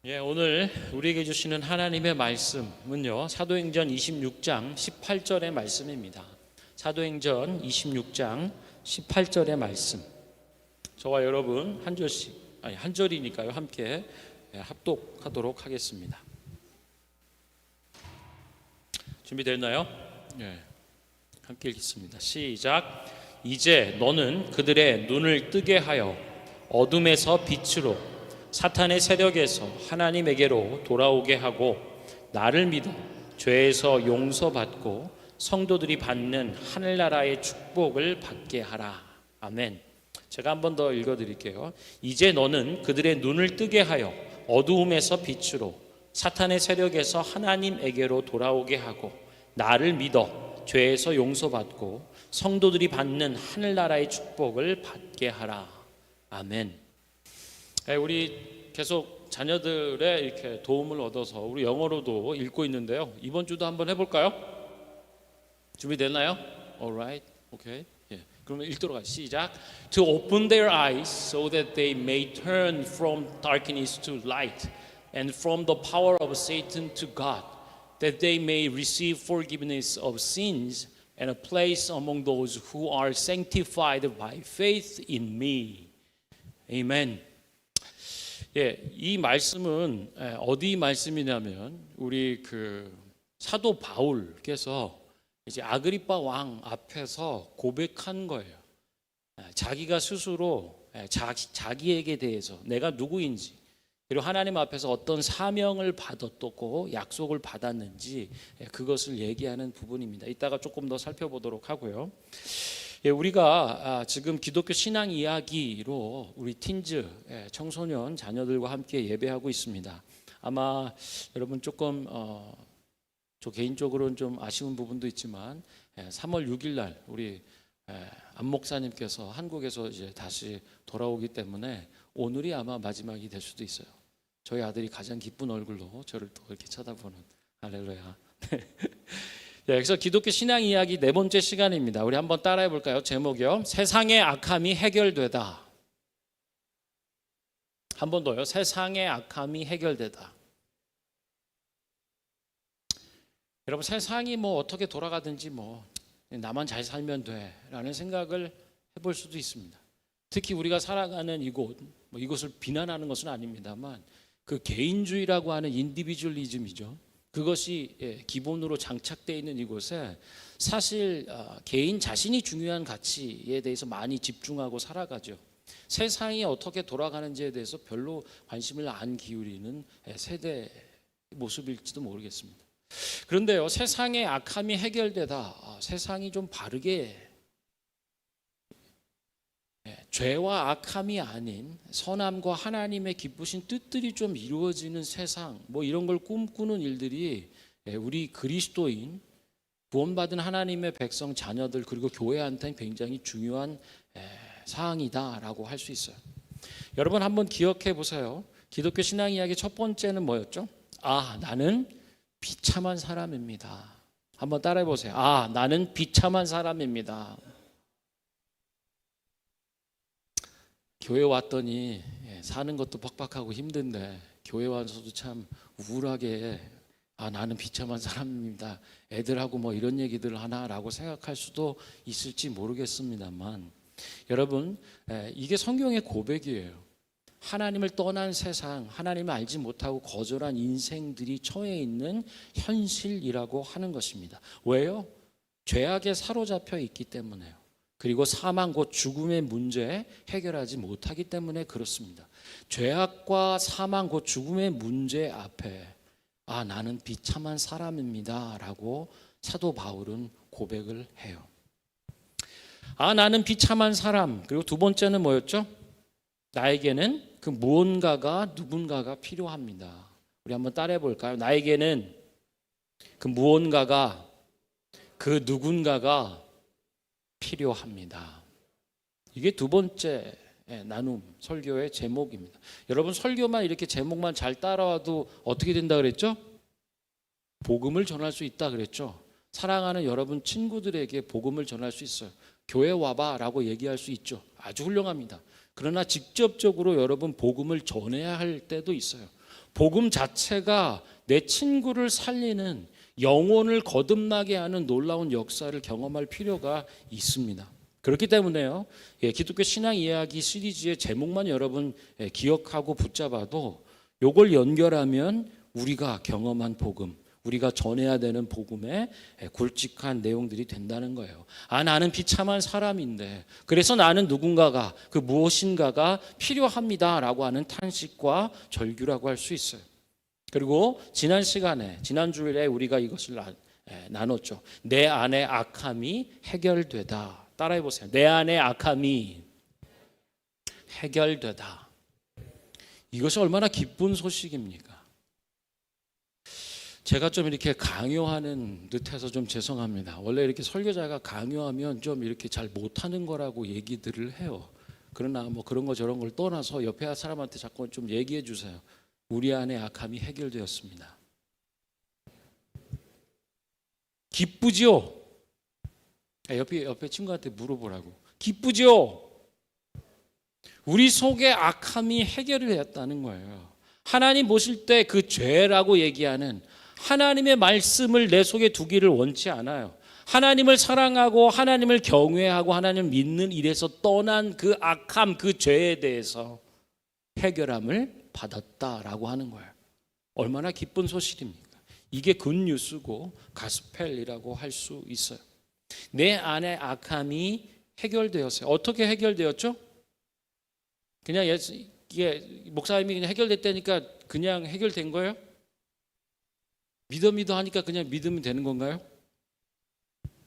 오늘 우리에게 주시는 하나님의 말씀은요, 사도행전 26장 18절의 말씀입니다. 사도행전 26장 18절의 말씀. 저와 여러분 한 절씩, 한 절이니까요, 함께 합독하도록 하겠습니다. 준비됐나요? 함께 읽겠습니다. 시작. 이제 너는 그들의 눈을 뜨게 하여 어둠에서 빛으로, 사탄의 세력에서 하나님에게로 돌아오게 하고, 나를 믿어 죄에서 용서받고 성도들이 받는 하늘나라의 축복을 받게 하라. 아멘. 제가 한 번 더 읽어드릴게요. 이제 너는 그들의 눈을 뜨게 하여 어두움에서 빛으로, 사탄의 세력에서 하나님에게로 돌아오게 하고, 나를 믿어 죄에서 용서받고 성도들이 받는 하늘나라의 축복을 받게 하라. 아멘. 우리 계속 자녀들의 이렇게 도움을 얻어서 우리 영어로도 읽고 있는데요. 이번 주도 한번 해볼까요? 준비됐나요? Alright, okay. 그러면 읽도록 하죠. 시작. To open their eyes so that they may turn from darkness to light and from the power of Satan to God, that they may receive forgiveness of sins and a place among those who are sanctified by faith in me. Amen. 이 말씀은 어디 말씀이냐면 우리 사도 바울께서 이제 아그리빠 왕 앞에서 고백한 거예요. 자기가 스스로 자기에게 대해서 내가 누구인지, 그리고 하나님 앞에서 어떤 사명을 받았고 약속을 받았는지 그것을 얘기하는 부분입니다. 이따가 조금 더 살펴보도록 하고요. 우리가 지금 기독교 신앙 이야기로 우리 팀즈 청소년 자녀들과 함께 예배하고 있습니다. 아마 여러분 조금 저 개인적으로는 좀 아쉬운 부분도 있지만 3월 6일 날 우리 안 목사님께서 한국에서 이제 다시 돌아오기 때문에 오늘이 아마 마지막이 될 수도 있어요. 저희 아들이 가장 기쁜 얼굴로 저를 또 이렇게 쳐다보는. 할렐루야. 그래서 기독교 신앙 이야기 네 번째 시간입니다. 우리 한번 따라해 볼까요? 제목이요. 세상의 악함이 해결되다. 한 번 더요. 세상의 악함이 해결되다. 여러분, 세상이 어떻게 돌아가든지 나만 잘 살면 돼라는 생각을 해볼 수도 있습니다. 특히 우리가 살아가는 이곳을 비난하는 것은 아닙니다만 그 개인주의라고 하는 인디비주얼리즘이죠. 그것이 기본으로 장착되어 있는 이곳에 사실 개인 자신이 중요한 가치에 대해서 많이 집중하고 살아가죠. 세상이 어떻게 돌아가는지에 대해서 별로 관심을 안 기울이는 세대의 모습일지도 모르겠습니다. 그런데요, 세상의 악함이 해결되다. 세상이 좀 바르게, 죄와 악함이 아닌 선함과 하나님의 기쁘신 뜻들이 좀 이루어지는 세상, 이런 걸 꿈꾸는 일들이 우리 그리스도인, 구원받은 하나님의 백성 자녀들 그리고 교회한테는 굉장히 중요한 사항이다라고 할 수 있어요. 여러분 한번 기억해 보세요. 기독교 신앙 이야기 첫 번째는 뭐였죠? 나는 비참한 사람입니다. 한번 따라해 보세요. 나는 비참한 사람입니다. 교회 왔더니 사는 것도 빡빡하고 힘든데 교회 와서도 참 우울하게 나는 비참한 사람입니다. 애들하고 이런 얘기들을 하나라고 생각할 수도 있을지 모르겠습니다만, 여러분 이게 성경의 고백이에요. 하나님을 떠난 세상, 하나님을 알지 못하고 거절한 인생들이 처해 있는 현실이라고 하는 것입니다. 왜요? 죄악에 사로잡혀 있기 때문에요. 그리고 사망 곧 죽음의 문제 해결하지 못하기 때문에 그렇습니다. 죄악과 사망 곧 죽음의 문제 앞에 나는 비참한 사람입니다 라고 사도 바울은 고백을 해요. 나는 비참한 사람. 그리고 두 번째는 뭐였죠? 나에게는 그 누군가가 필요합니다. 우리 한번 따라해 볼까요? 나에게는 그 누군가가 필요합니다. 이게 두 번째 나눔 설교의 제목입니다. 여러분, 설교만 이렇게 제목만 잘 따라와도 어떻게 된다 그랬죠? 복음을 전할 수 있다 그랬죠. 사랑하는 여러분 친구들에게 복음을 전할 수 있어요. 교회 와봐 라고 얘기할 수 있죠. 아주 훌륭합니다. 그러나 직접적으로 여러분 복음을 전해야 할 때도 있어요. 복음 자체가 내 친구를 살리는, 영혼을 거듭나게 하는 놀라운 역사를 경험할 필요가 있습니다. 그렇기 때문에요, 기독교 신앙 이야기 시리즈의 제목만 여러분 기억하고 붙잡아도 요걸 연결하면 우리가 경험한 복음, 우리가 전해야 되는 복음의 굵직한 내용들이 된다는 거예요. 나는 비참한 사람인데, 그래서 나는 누군가가, 그 무엇인가가 필요합니다라고 하는 탄식과 절규라고 할 수 있어요. 그리고 지난 시간에, 지난 주일에 우리가 이것을 나눴죠. 내 안의 악함이 해결되다. 따라해 보세요. 내 안의 악함이 해결되다. 이것이 얼마나 기쁜 소식입니까? 제가 좀 이렇게 강요하는 듯해서 좀 죄송합니다. 원래 이렇게 설교자가 강요하면 좀 이렇게 잘 못하는 거라고 얘기들을 해요. 그러나 뭐 그런 거 저런 걸 떠나서 옆에 사람한테 자꾸 좀 얘기해 주세요. 우리 안의 악함이 해결되었습니다. 기쁘지요? 옆에 친구한테 물어보라고. 기쁘지요? 우리 속의 악함이 해결이 되었다는 거예요. 하나님 보실 때 그 죄라고 얘기하는, 하나님의 말씀을 내 속에 두기를 원치 않아요. 하나님을 사랑하고 하나님을 경외하고 하나님을 믿는 일에서 떠난 그 악함, 그 죄에 대해서 해결함을 받았다라고 하는 거예요. 얼마나 기쁜 소식입니까? 이게 굿뉴스고 가스펠이라고 할 수 있어요. 내 안의 악함이 해결되었어요. 어떻게 해결되었죠? 그냥 이게 목사님이 그냥 해결됐다니까 그냥 해결된 거예요? 믿어 하니까 그냥 믿으면 되는 건가요?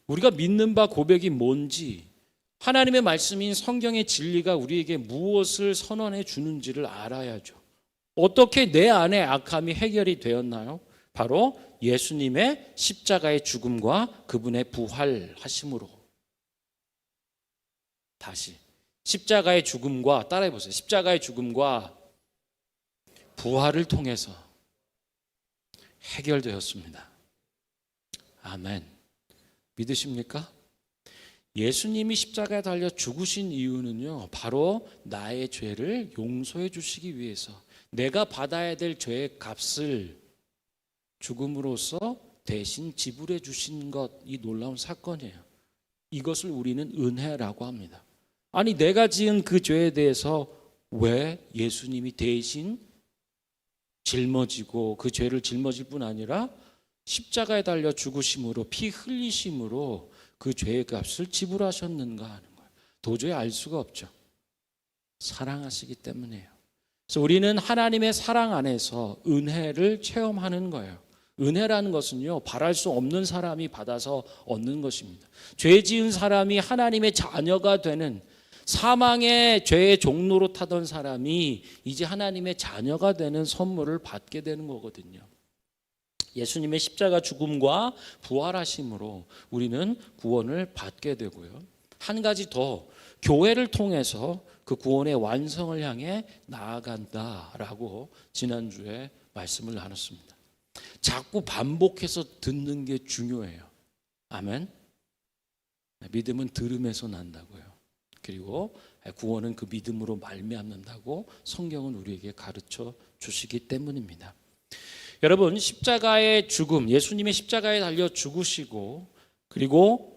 우리가 믿는 바 고백이 뭔지, 하나님의 말씀인 성경의 진리가 우리에게 무엇을 선언해 주는지를 알아야죠. 어떻게 내 안의 악함이 해결이 되었나요? 바로 예수님의 십자가의 죽음과 그분의 부활하심으로. 다시 십자가의 죽음과, 따라해 보세요. 십자가의 죽음과 부활을 통해서 해결되었습니다. 아멘. 믿으십니까? 예수님이 십자가에 달려 죽으신 이유는요, 바로 나의 죄를 용서해 주시기 위해서, 내가 받아야 될 죄의 값을 죽음으로써 대신 지불해 주신 것, 이 놀라운 사건이에요. 이것을 우리는 은혜라고 합니다. 아니, 내가 지은 그 죄에 대해서 왜 예수님이 대신 짊어지고, 그 죄를 짊어질 뿐 아니라 십자가에 달려 죽으심으로, 피 흘리심으로 그 죄의 값을 지불하셨는가 하는 거예요. 도저히 알 수가 없죠. 사랑하시기 때문이에요. 그래서 우리는 하나님의 사랑 안에서 은혜를 체험하는 거예요. 은혜라는 것은요, 바랄 수 없는 사람이 받아서 얻는 것입니다. 죄 지은 사람이 하나님의 자녀가 되는, 사망의 죄의 종로로 타던 사람이 이제 하나님의 자녀가 되는 선물을 받게 되는 거거든요. 예수님의 십자가 죽음과 부활하심으로 우리는 구원을 받게 되고요. 한 가지 더, 교회를 통해서 그 구원의 완성을 향해 나아간다라고 지난주에 말씀을 나눴습니다. 자꾸 반복해서 듣는 게 중요해요. 아멘. 믿음은 들음에서 난다고요. 그리고 구원은 그 믿음으로 말미암는다고 성경은 우리에게 가르쳐 주시기 때문입니다. 여러분, 십자가의 죽음, 예수님의 십자가에 달려 죽으시고, 그리고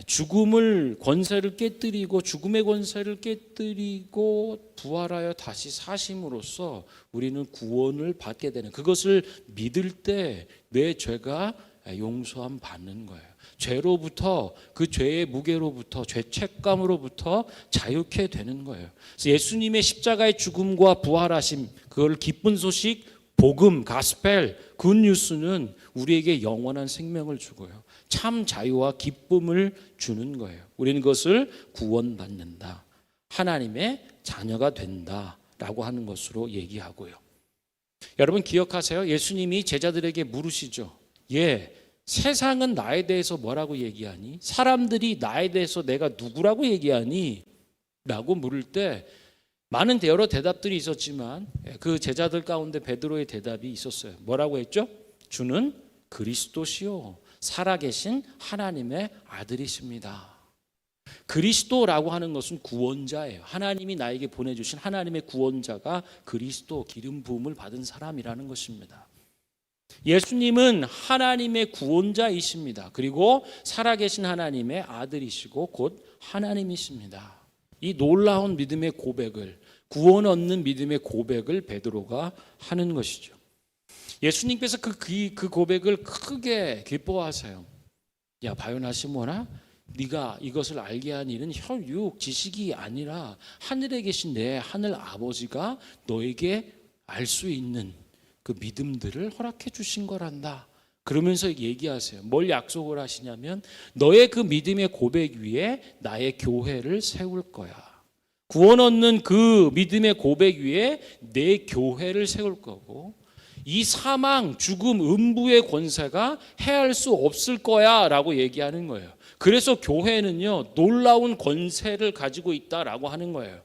죽음을 권세를 깨뜨리고, 죽음의 권세를 깨뜨리고 부활하여 다시 사심으로써 우리는 구원을 받게 되는, 그것을 믿을 때 내 죄가 용서함 받는 거예요. 죄로부터, 그 죄의 무게로부터, 죄책감으로부터 자유케 되는 거예요. 그래서 예수님의 십자가의 죽음과 부활하심, 그걸 기쁜 소식, 복음, 가스펠, 굿뉴스는 우리에게 영원한 생명을 주고요, 참 자유와 기쁨을 주는 거예요. 우리는 그것을 구원받는다, 하나님의 자녀가 된다라고 하는 것으로 얘기하고요. 여러분 기억하세요? 예수님이 제자들에게 물으시죠. 세상은 나에 대해서 뭐라고 얘기하니? 사람들이 나에 대해서 내가 누구라고 얘기하니? 라고 물을 때 많은 여러 대답들이 있었지만 그 제자들 가운데 베드로의 대답이 있었어요. 뭐라고 했죠? 주는 그리스도시요 살아계신 하나님의 아들이십니다. 그리스도라고 하는 것은 구원자예요. 하나님이 나에게 보내주신 하나님의 구원자가 그리스도, 기름 부음을 받은 사람이라는 것입니다. 예수님은 하나님의 구원자이십니다. 그리고 살아계신 하나님의 아들이시고 곧 하나님이십니다. 이 놀라운 믿음의 고백을, 구원 얻는 믿음의 고백을 베드로가 하는 것이죠. 예수님께서 그 고백을 크게 기뻐하세요. 야, 바요나 시몬아, 네가 이것을 알게 한 일은 혈육 지식이 아니라 하늘에 계신 내 하늘 아버지가 너에게 알 수 있는 그 믿음들을 허락해 주신 거란다. 그러면서 얘기하세요. 뭘 약속을 하시냐면 너의 그 믿음의 고백 위에 나의 교회를 세울 거야. 구원 얻는 그 믿음의 고백 위에 내 교회를 세울 거고, 이 사망, 죽음, 음부의 권세가 해할 수 없을 거야 라고 얘기하는 거예요. 그래서 교회는요, 놀라운 권세를 가지고 있다라고 하는 거예요.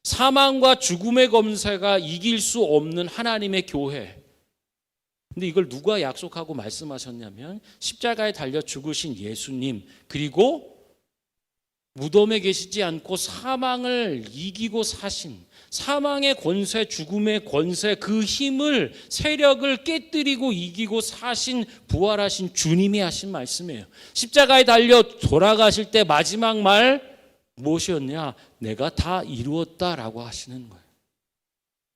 사망과 죽음의 권세가 이길 수 없는 하나님의 교회. 근데 이걸 누가 약속하고 말씀하셨냐면 십자가에 달려 죽으신 예수님, 그리고 무덤에 계시지 않고 사망을 이기고 사신, 사망의 권세, 죽음의 권세, 그 힘을, 세력을 깨뜨리고 이기고 사신, 부활하신 주님이 하신 말씀이에요. 십자가에 달려 돌아가실 때 마지막 말 무엇이었냐? 내가 다 이루었다라고 하시는 거예요.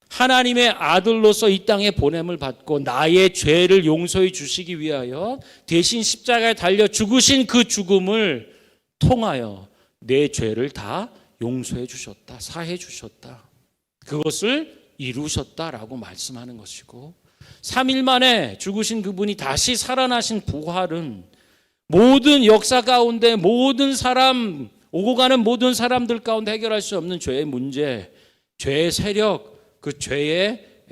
하나님의 아들로서 이 땅에 보냄을 받고 나의 죄를 용서해 주시기 위하여 대신 십자가에 달려 죽으신 그 죽음을 통하여 내 죄를 다 용서해 주셨다, 사해 주셨다. 그것을 이루셨다라고 말씀하는 것이고, 3일 만에 죽으신 그분이 다시 살아나신 부활은 모든 역사 가운데 모든 사람, 오고 가는 모든 사람들 가운데 해결할 수 없는 죄의 문제, 죄의 세력, 그 죄의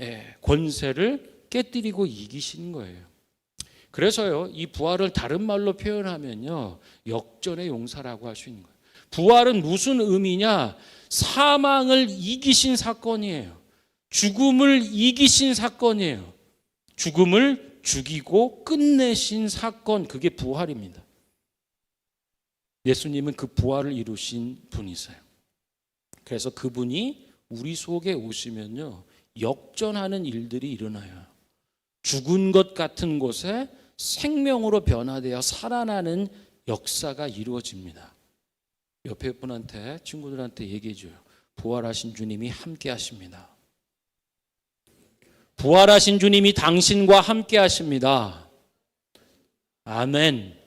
권세를 깨뜨리고 이기신 거예요. 그래서요, 이 부활을 다른 말로 표현하면요, 역전의 용사라고 할 수 있는 거예요. 부활은 무슨 의미냐? 사망을 이기신 사건이에요. 죽음을 이기신 사건이에요. 죽음을 죽이고 끝내신 사건, 그게 부활입니다. 예수님은 그 부활을 이루신 분이세요. 그래서 그분이 우리 속에 오시면요, 역전하는 일들이 일어나요. 죽은 것 같은 곳에 생명으로 변화되어 살아나는 역사가 이루어집니다. 옆에 분한테, 친구들한테 얘기해 줘요. 부활하신 주님이 함께 하십니다. 부활하신 주님이 당신과 함께 하십니다. 아멘.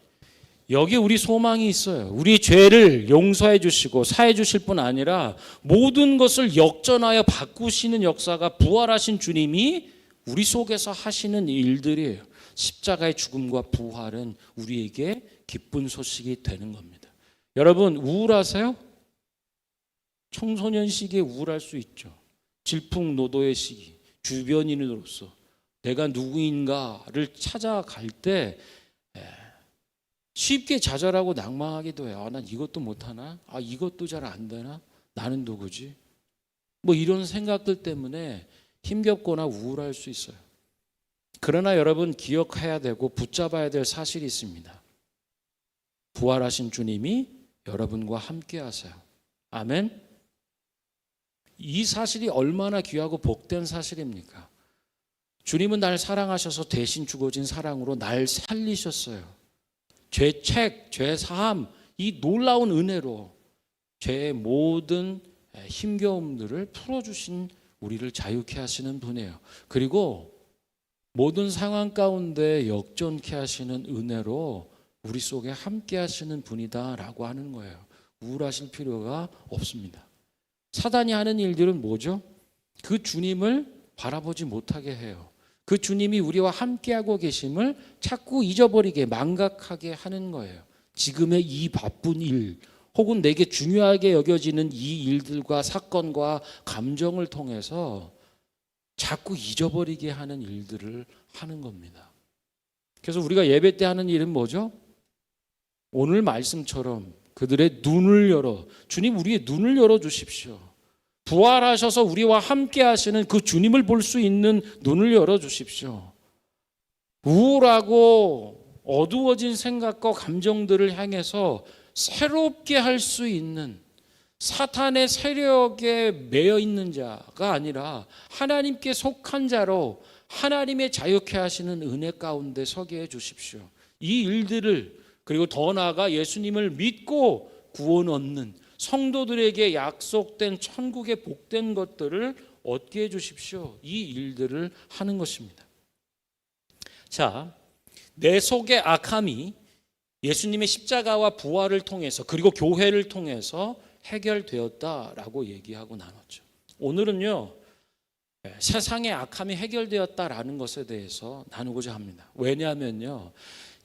여기 우리 소망이 있어요. 우리 죄를 용서해 주시고 사해 주실 뿐 아니라 모든 것을 역전하여 바꾸시는 역사가 부활하신 주님이 우리 속에서 하시는 일들이에요. 십자가의 죽음과 부활은 우리에게 기쁜 소식이 되는 겁니다. 여러분, 우울하세요? 청소년 시기에 우울할 수 있죠. 질풍노도의 시기, 주변인으로서 내가 누구인가를 찾아갈 때 쉽게 좌절하고 낭망하기도 해요. 난 이것도 못하나? 이것도 잘 안 되나? 나는 누구지? 뭐 이런 생각들 때문에 힘겹거나 우울할 수 있어요. 그러나 여러분, 기억해야 되고 붙잡아야 될 사실이 있습니다. 부활하신 주님이 여러분과 함께 하세요. 아멘. 이 사실이 얼마나 귀하고 복된 사실입니까? 주님은 날 사랑하셔서 대신 죽어진 사랑으로 날 살리셨어요. 죄책, 죄사함, 이 놀라운 은혜로 죄의 모든 힘겨움들을 풀어주신 우리를 자유케 하시는 분이에요. 그리고 모든 상황 가운데 역전케 하시는 은혜로 우리 속에 함께 하시는 분이다라고 하는 거예요. 우울하실 필요가 없습니다. 사단이 하는 일들은 뭐죠? 그 주님을 바라보지 못하게 해요. 그 주님이 우리와 함께하고 계심을 자꾸 잊어버리게, 망각하게 하는 거예요. 지금의 이 바쁜 일, 혹은 내게 중요하게 여겨지는 이 일들과 사건과 감정을 통해서 자꾸 잊어버리게 하는 일들을 하는 겁니다. 그래서 우리가 예배 때 하는 일은 뭐죠? 오늘 말씀처럼 그들의 눈을 열어, 주님 우리의 눈을 열어주십시오. 부활하셔서 우리와 함께 하시는 그 주님을 볼 수 있는 눈을 열어주십시오. 우울하고 어두워진 생각과 감정들을 향해서 새롭게 할 수 있는 사탄의 세력에 매여 있는 자가 아니라 하나님께 속한 자로 하나님의 자유케 하시는 은혜 가운데 서게 해 주십시오. 이 일들을, 그리고 더 나아가 예수님을 믿고 구원 얻는 성도들에게 약속된 천국의 복된 것들을 얻게 해 주십시오. 이 일들을 하는 것입니다. 자, 내 속의 악함이 예수님의 십자가와 부활을 통해서, 그리고 교회를 통해서 해결되었다라고 얘기하고 나눴죠. 오늘은요, 세상의 악함이 해결되었다라는 것에 대해서 나누고자 합니다. 왜냐하면요,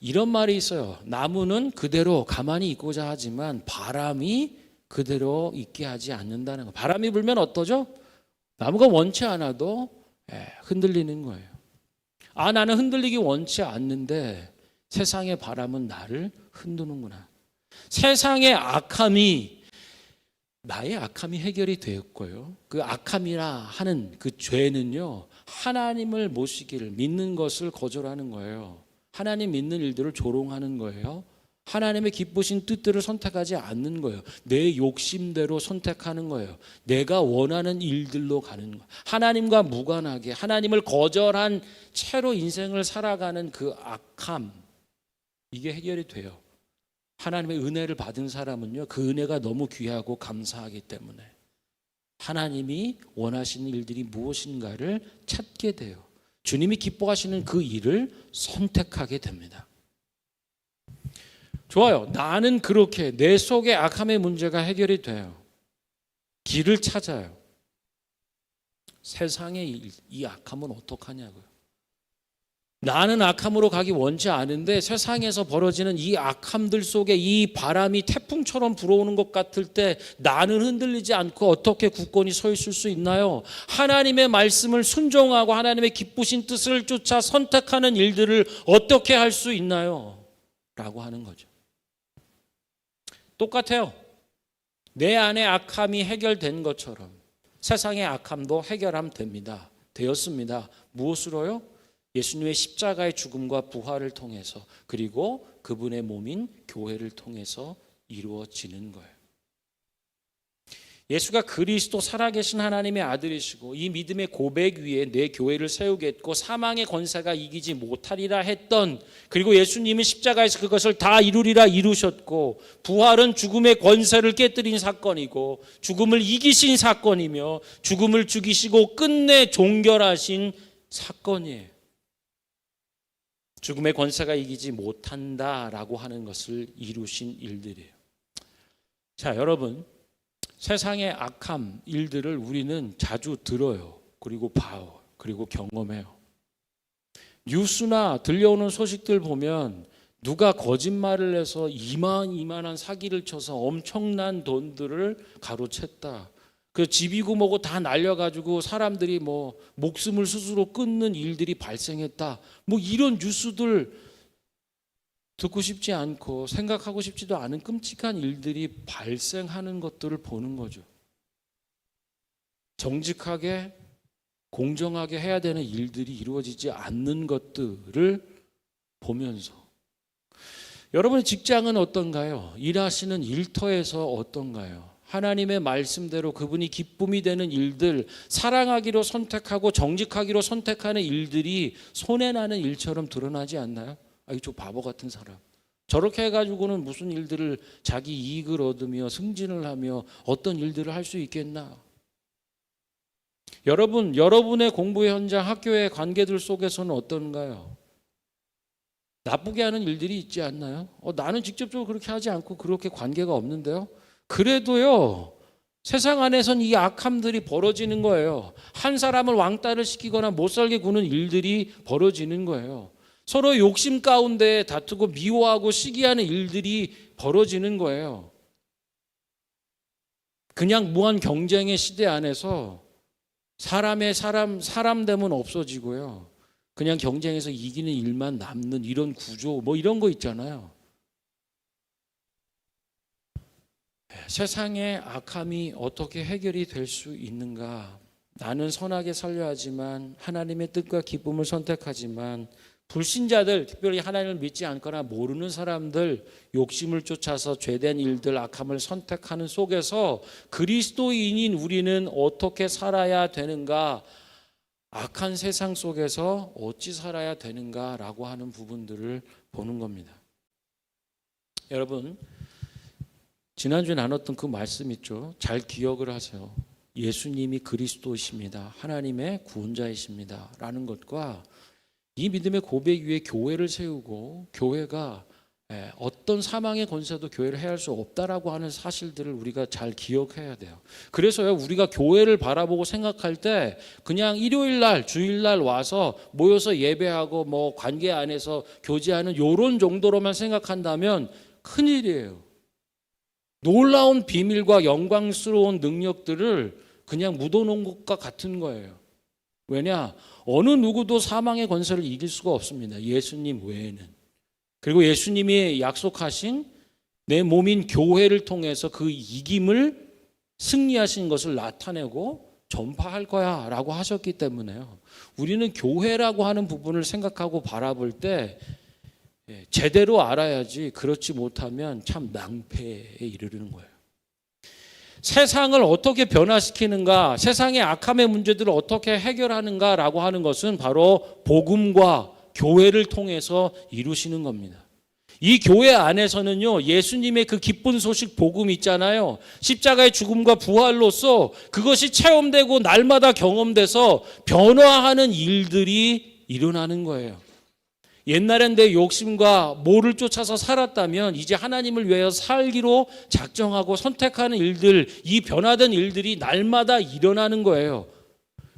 이런 말이 있어요. 나무는 그대로 가만히 있고자 하지만 바람이 그대로 있게 하지 않는다는 거. 바람이 불면 어떠죠? 나무가 원치 않아도 흔들리는 거예요. 나는 흔들리기 원치 않는데 세상의 바람은 나를 흔드는구나. 세상의 악함이, 나의 악함이 해결이 되었고요. 그 악함이라 하는 그 죄는요, 하나님을 모시기를, 믿는 것을 거절하는 거예요. 하나님 믿는 일들을 조롱하는 거예요. 하나님의 기쁘신 뜻들을 선택하지 않는 거예요. 내 욕심대로 선택하는 거예요. 내가 원하는 일들로 가는 거예요. 하나님과 무관하게 하나님을 거절한 채로 인생을 살아가는 그 악함, 이게 해결이 돼요. 하나님의 은혜를 받은 사람은요, 그 은혜가 너무 귀하고 감사하기 때문에 하나님이 원하시는 일들이 무엇인가를 찾게 돼요. 주님이 기뻐하시는 그 일을 선택하게 됩니다. 좋아요. 나는 그렇게 내 속의 악함의 문제가 해결이 돼요. 길을 찾아요. 세상의 이 악함은 어떡하냐고요. 나는 악함으로 가기 원치 않은데 세상에서 벌어지는 이 악함들 속에 이 바람이 태풍처럼 불어오는 것 같을 때 나는 흔들리지 않고 어떻게 굳건히 서 있을 수 있나요? 하나님의 말씀을 순종하고 하나님의 기쁘신 뜻을 쫓아 선택하는 일들을 어떻게 할 수 있나요? 라고 하는 거죠. 똑같아요. 내 안에 악함이 해결된 것처럼 세상의 악함도 해결하면 됩니다. 되었습니다. 무엇으로요? 예수님의 십자가의 죽음과 부활을 통해서, 그리고 그분의 몸인 교회를 통해서 이루어지는 거예요. 예수가 그리스도 살아계신 하나님의 아들이시고 이 믿음의 고백 위에 내 교회를 세우겠고 사망의 권세가 이기지 못하리라 했던, 그리고 예수님은 십자가에서 그것을 다 이루리라 이루셨고, 부활은 죽음의 권세를 깨뜨린 사건이고 죽음을 이기신 사건이며 죽음을 죽이시고 끝내 종결하신 사건이에요. 죽음의 권세가 이기지 못한다라고 하는 것을 이루신 일들이에요. 자, 여러분, 세상의 악함 일들을 우리는 자주 들어요. 그리고 봐요. 그리고 경험해요. 뉴스나 들려오는 소식들 보면 누가 거짓말을 해서 이만한 사기를 쳐서 엄청난 돈들을 가로챘다. 그 집이고 뭐고 다 날려가지고 사람들이 뭐 목숨을 스스로 끊는 일들이 발생했다. 뭐 이런 뉴스들 듣고 싶지 않고 생각하고 싶지도 않은 끔찍한 일들이 발생하는 것들을 보는 거죠. 정직하게 공정하게 해야 되는 일들이 이루어지지 않는 것들을 보면서, 여러분의 직장은 어떤가요? 일하시는 일터에서 어떤가요? 하나님의 말씀대로 그분이 기쁨이 되는 일들, 사랑하기로 선택하고 정직하기로 선택하는 일들이 손해나는 일처럼 드러나지 않나요? 저 바보 같은 사람, 저렇게 해가지고는 무슨 일들을 자기 이익을 얻으며 승진을 하며 어떤 일들을 할 수 있겠나? 여러분의 공부 현장, 학교의 관계들 속에서는 어떤가요? 나쁘게 하는 일들이 있지 않나요? 나는 직접적으로 그렇게 하지 않고 그렇게 관계가 없는데요. 그래도요, 세상 안에선 이 악함들이 벌어지는 거예요. 한 사람을 왕따를 시키거나 못살게 구는 일들이 벌어지는 거예요. 서로 욕심 가운데 다투고 미워하고 시기하는 일들이 벌어지는 거예요. 그냥 무한 경쟁의 시대 안에서 사람됨은 없어지고요. 그냥 경쟁에서 이기는 일만 남는 이런 구조, 뭐 이런 거 있잖아요. 세상의 악함이 어떻게 해결이 될 수 있는가? 나는 선하게 살려 하지만 하나님의 뜻과 기쁨을 선택하지만 불신자들, 특별히 하나님을 믿지 않거나 모르는 사람들, 욕심을 쫓아서 죄된 일들, 악함을 선택하는 속에서 그리스도인인 우리는 어떻게 살아야 되는가, 악한 세상 속에서 어찌 살아야 되는가라고 하는 부분들을 보는 겁니다. 여러분, 지난주에 나눴던 그 말씀 있죠? 잘 기억을 하세요. 예수님이 그리스도이십니다. 하나님의 구원자이십니다. 라는 것과 이 믿음의 고백 위에 교회를 세우고 교회가 어떤 사망의 권세도 교회를 해할 수 없다라고 하는 사실들을 우리가 잘 기억해야 돼요. 그래서요, 우리가 교회를 바라보고 생각할 때 그냥 일요일 날, 주일 날 와서 모여서 예배하고 뭐 관계 안에서 교제하는 요런 정도로만 생각한다면 큰일이에요. 놀라운 비밀과 영광스러운 능력들을 그냥 묻어놓은 것과 같은 거예요. 왜냐? 어느 누구도 사망의 권세를 이길 수가 없습니다. 예수님 외에는. 그리고 예수님이 약속하신 내 몸인 교회를 통해서 그 이김을 승리하신 것을 나타내고 전파할 거야 라고 하셨기 때문에요. 우리는 교회라고 하는 부분을 생각하고 바라볼 때 제대로 알아야지, 그렇지 못하면 참 낭패에 이르는 거예요. 세상을 어떻게 변화시키는가, 세상의 악함의 문제들을 어떻게 해결하는가라고 하는 것은 바로 복음과 교회를 통해서 이루시는 겁니다. 이 교회 안에서는요, 예수님의 그 기쁜 소식 복음 있잖아요. 십자가의 죽음과 부활로서 그것이 체험되고 날마다 경험돼서 변화하는 일들이 일어나는 거예요. 옛날엔 내 욕심과 뭐를 쫓아서 살았다면 이제 하나님을 위하여 살기로 작정하고 선택하는 일들, 이 변화된 일들이 날마다 일어나는 거예요.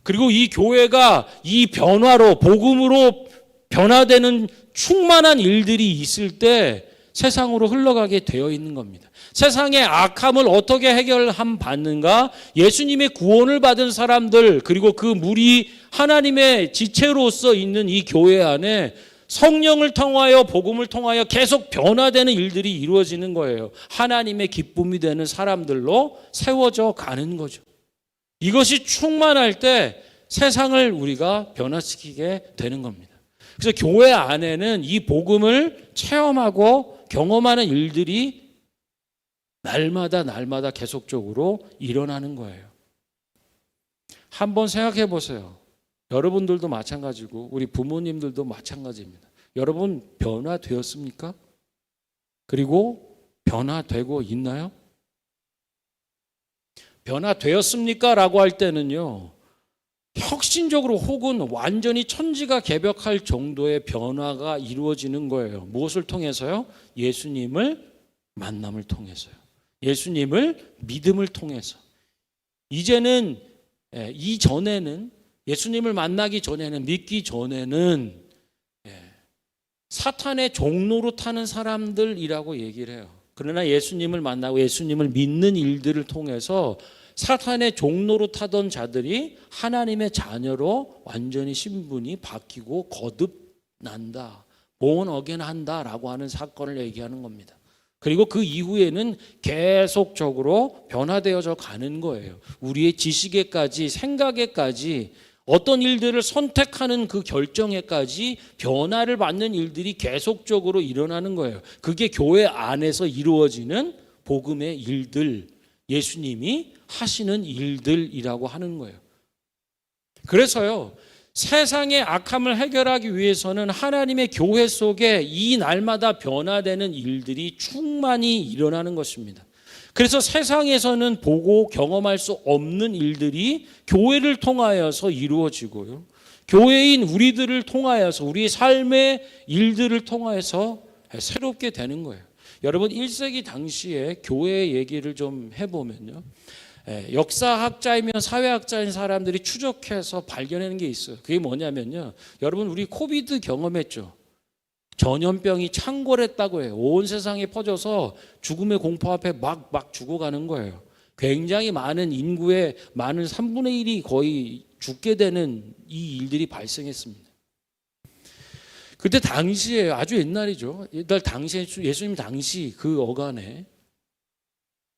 그리고 이 교회가 이 변화로, 복음으로 변화되는 충만한 일들이 있을 때 세상으로 흘러가게 되어 있는 겁니다. 세상의 악함을 어떻게 해결함 받는가? 예수님의 구원을 받은 사람들, 그리고 그 무리 하나님의 지체로서 있는 이 교회 안에 성령을 통하여, 복음을 통하여 계속 변화되는 일들이 이루어지는 거예요. 하나님의 기쁨이 되는 사람들로 세워져 가는 거죠. 이것이 충만할 때 세상을 우리가 변화시키게 되는 겁니다. 그래서 교회 안에는 이 복음을 체험하고 경험하는 일들이 날마다 계속적으로 일어나는 거예요. 한번 생각해 보세요. 여러분들도 마찬가지고 우리 부모님들도 마찬가지입니다. 여러분 변화되었습니까? 그리고 변화되고 있나요? 변화되었습니까? 라고 할 때는요, 혁신적으로 혹은 완전히 천지가 개벽할 정도의 변화가 이루어지는 거예요. 무엇을 통해서요? 예수님을 만남을 통해서요. 예수님을 믿음을 통해서. 이제는 이전에는, 예수님을 만나기 전에는, 믿기 전에는 사탄의 종로로 타는 사람들이라고 얘기를 해요. 그러나 예수님을 만나고 예수님을 믿는 일들을 통해서 사탄의 종로로 타던 자들이 하나님의 자녀로 완전히 신분이 바뀌고 거듭난다, born again 한다라고 하는 사건을 얘기하는 겁니다. 그리고 그 이후에는 계속적으로 변화되어져 가는 거예요. 우리의 지식에까지, 생각에까지, 어떤 일들을 선택하는 그 결정에까지 변화를 받는 일들이 계속적으로 일어나는 거예요. 그게 교회 안에서 이루어지는 복음의 일들, 예수님이 하시는 일들이라고 하는 거예요. 그래서요, 세상의 악함을 해결하기 위해서는 하나님의 교회 속에 이 날마다 변화되는 일들이 충만히 일어나는 것입니다. 그래서 세상에서는 보고 경험할 수 없는 일들이 교회를 통하여서 이루어지고요, 교회인 우리들을 통하여서, 우리 삶의 일들을 통하여서 새롭게 되는 거예요. 여러분, 1세기 당시에 교회 얘기를 좀 해보면요, 역사학자이면 사회학자인 사람들이 추적해서 발견하는 게 있어요. 그게 뭐냐면요, 여러분, 우리 코비드 경험했죠. 전염병이 창궐했다고 해요. 온 세상에 퍼져서 죽음의 공포 앞에 막 죽어가는 거예요. 굉장히 많은 인구의 많은 3분의 1이 거의 죽게 되는 이 일들이 발생했습니다. 그때 당시에, 아주 옛날이죠. 옛날 당시에, 예수님 당시 그 어간에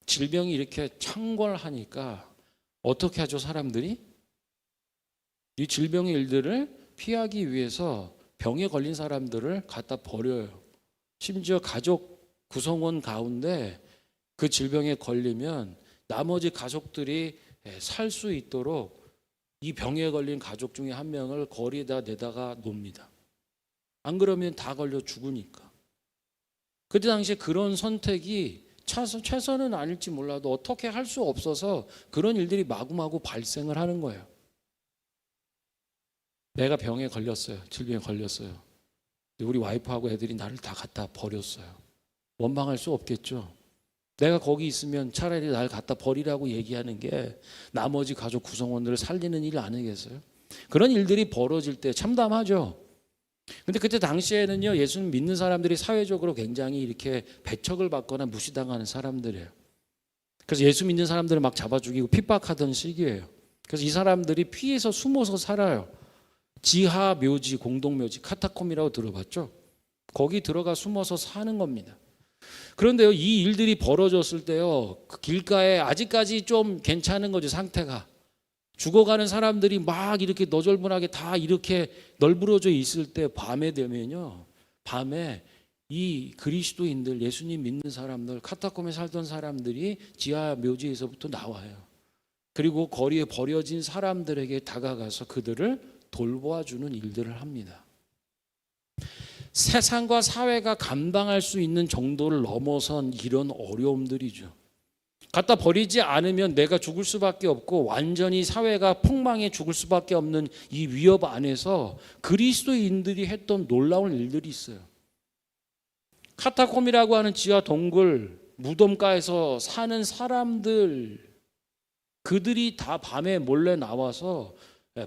질병이 이렇게 창궐하니까 어떻게 하죠, 사람들이? 이 질병의 일들을 피하기 위해서 병에 걸린 사람들을 갖다 버려요. 심지어 가족 구성원 가운데 그 질병에 걸리면 나머지 가족들이 살 수 있도록 이 병에 걸린 가족 중에 한 명을 거리에다 내다가 놉니다. 안 그러면 다 걸려 죽으니까. 그때 당시에 그런 선택이 최선은 아닐지 몰라도 어떻게 할 수 없어서 그런 일들이 마구마구 발생을 하는 거예요. 내가 병에 걸렸어요. 질병에 걸렸어요. 우리 와이프하고 애들이 나를 다 갖다 버렸어요. 원망할 수 없겠죠. 내가 거기 있으면 차라리 날 갖다 버리라고 얘기하는 게 나머지 가족 구성원들을 살리는 일 아니겠어요? 그런 일들이 벌어질 때 참담하죠. 근데 그때 당시에는요, 예수님 믿는 사람들이 사회적으로 굉장히 이렇게 배척을 받거나 무시당하는 사람들이에요. 그래서 예수 믿는 사람들을 막 잡아 죽이고 핍박하던 시기예요. 그래서 이 사람들이 피해서 숨어서 살아요. 지하 묘지, 공동묘지, 카타콤이라고 들어봤죠? 거기 들어가 숨어서 사는 겁니다. 그런데요, 이 일들이 벌어졌을 때요, 그 길가에 아직까지 좀 괜찮은 거죠, 상태가. 죽어가는 사람들이 막 이렇게 너절분하게 다 이렇게 널브러져 있을 때 밤에 되면요, 밤에 이 그리스도인들, 예수님 믿는 사람들, 카타콤에 살던 사람들이 지하 묘지에서부터 나와요. 그리고 거리에 버려진 사람들에게 다가가서 그들을 돌보아주는 일들을 합니다. 세상과 사회가 감당할 수 있는 정도를 넘어선 이런 어려움들이죠. 갖다 버리지 않으면 내가 죽을 수밖에 없고 완전히 사회가 폭망해 죽을 수밖에 없는 이 위협 안에서 그리스도인들이 했던 놀라운 일들이 있어요. 카타콤이라고 하는 지하 동굴, 무덤가에서 사는 사람들, 그들이 다 밤에 몰래 나와서